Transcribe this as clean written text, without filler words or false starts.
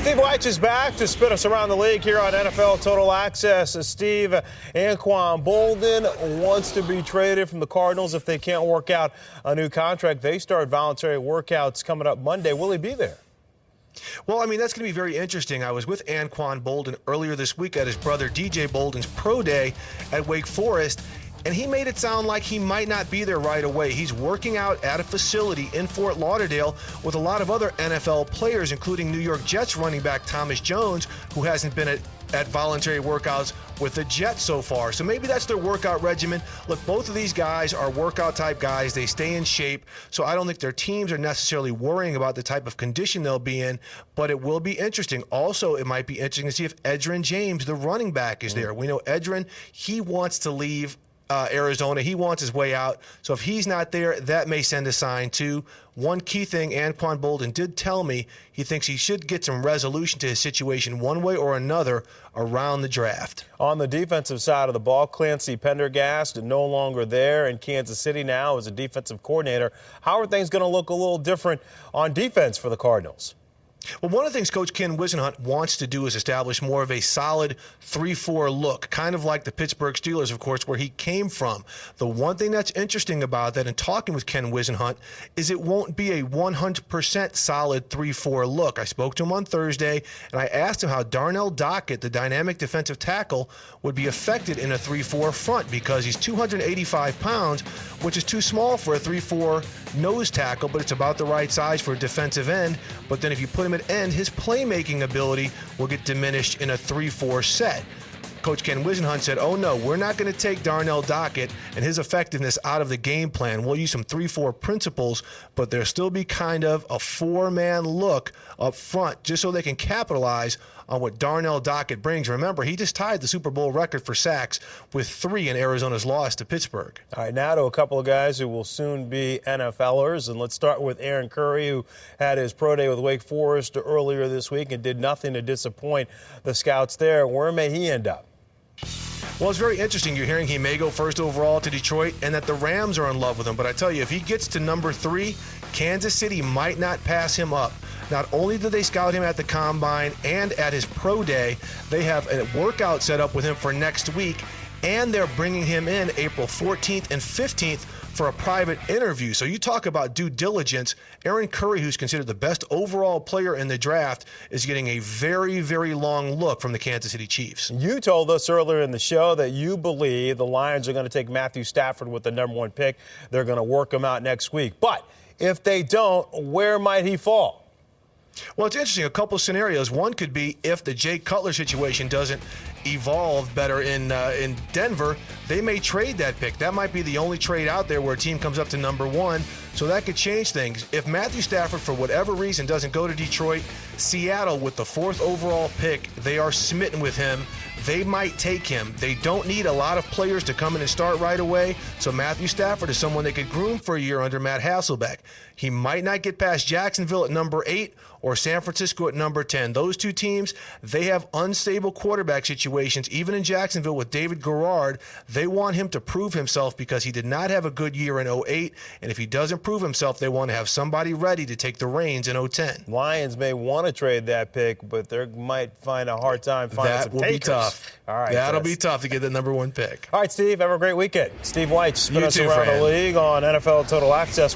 Steve Wyche is back to spin us around the league here on NFL Total Access. Steve, Anquan Boldin wants to be traded from the Cardinals if they can't work out a new contract. They start voluntary workouts coming up Monday. Will he be there? Well, I mean, that's going to be very interesting. I was with Anquan Boldin earlier this week at his brother DJ Boldin's pro day at Wake Forest, and he made it sound like he might not be there right away. He's working out at a facility in Fort Lauderdale with a lot of other NFL players, including New York Jets running back Thomas Jones, who hasn't been at voluntary workouts with the Jets so far. So maybe that's their workout regimen. Look, both of these guys are workout type guys. They stay in shape. So I don't think their teams are necessarily worrying about the type of condition they'll be in, but it will be interesting. Also, it might be interesting to see if Edgerrin James, the running back, is there. We know Edgerrin, he wants to leave Arizona. He wants his way out. So if he's not there, that may send a sign too. One key thing, Anquan Boldin did tell me he thinks he should get some resolution to his situation one way or another around the draft. On the defensive side of the ball, Clancy Pendergast no longer there in Kansas City now as a defensive coordinator. How are things going to look a little different on defense for the Cardinals? Well, one of the things Coach Ken Whisenhunt wants to do is establish more of a solid 3-4 look, kind of like the Pittsburgh Steelers, of course, where he came from. The one thing that's interesting about that, and talking with Ken Whisenhunt, is it won't be a 100% solid 3-4 look. I spoke to him on Thursday, and I asked him how Darnell Dockett, the dynamic defensive tackle, would be affected in a 3-4 front because he's 285 pounds, which is too small for a 3-4 nose tackle, but it's about the right size for a defensive end. But then if you put him at end, his playmaking ability will get diminished in a 3-4 set. Coach Ken Whisenhunt said, oh no, we're not going to take Darnell Dockett and his effectiveness out of the game plan. We'll use some 3-4 principles, but there'll still be kind of a 4-man look up front just so they can capitalize on what Darnell Dockett brings. Remember, he just tied the Super Bowl record for sacks with 3 in Arizona's loss to Pittsburgh. All right, now to a couple of guys who will soon be NFLers, and let's start with Aaron Curry, who had his pro day with Wake Forest earlier this week and did nothing to disappoint the scouts there. Where may he end up? Well, it's very interesting. You're hearing he may go first overall to Detroit and that the Rams are in love with him. But I tell you, if he gets to number 3, Kansas City might not pass him up. Not only did they scout him at the Combine and at his pro day, they have a workout set up with him for next week, and they're bringing him in April 14th and 15th for a private interview. So you talk about due diligence. Aaron Curry, who's considered the best overall player in the draft, is getting a very, very long look from the Kansas City Chiefs. You told us earlier in the show that you believe the Lions are going to take Matthew Stafford with the #1 pick. They're going to work him out next week. But if they don't, where might he fall? Well, it's interesting. A couple scenarios. One could be if the Jay Cutler situation doesn't evolve better in Denver, they may trade that pick. That might be the only trade out there where a team comes up to #1, so that could change things. If Matthew Stafford, for whatever reason, doesn't go to Detroit, Seattle, with the 4th overall pick, they are smitten with him. They might take him. They don't need a lot of players to come in and start right away, so Matthew Stafford is someone they could groom for a year under Matt Hasselbeck. He might not get past Jacksonville at number 8 or San Francisco at number 10. Those two teams, they have unstable quarterback situations. Even in Jacksonville with David Garrard, they want him to prove himself because he did not have a good year in 2008, and if he doesn't prove himself, they want to have somebody ready to take the reins in 2010. Lions may want to trade that pick, but they might find a hard time finding some takers. That will be tough. All right, that'll be tough to get the #1 pick. All right, Steve, have a great weekend. Steve Wyche, spin us too, around Fran. the league on NFL Total Access.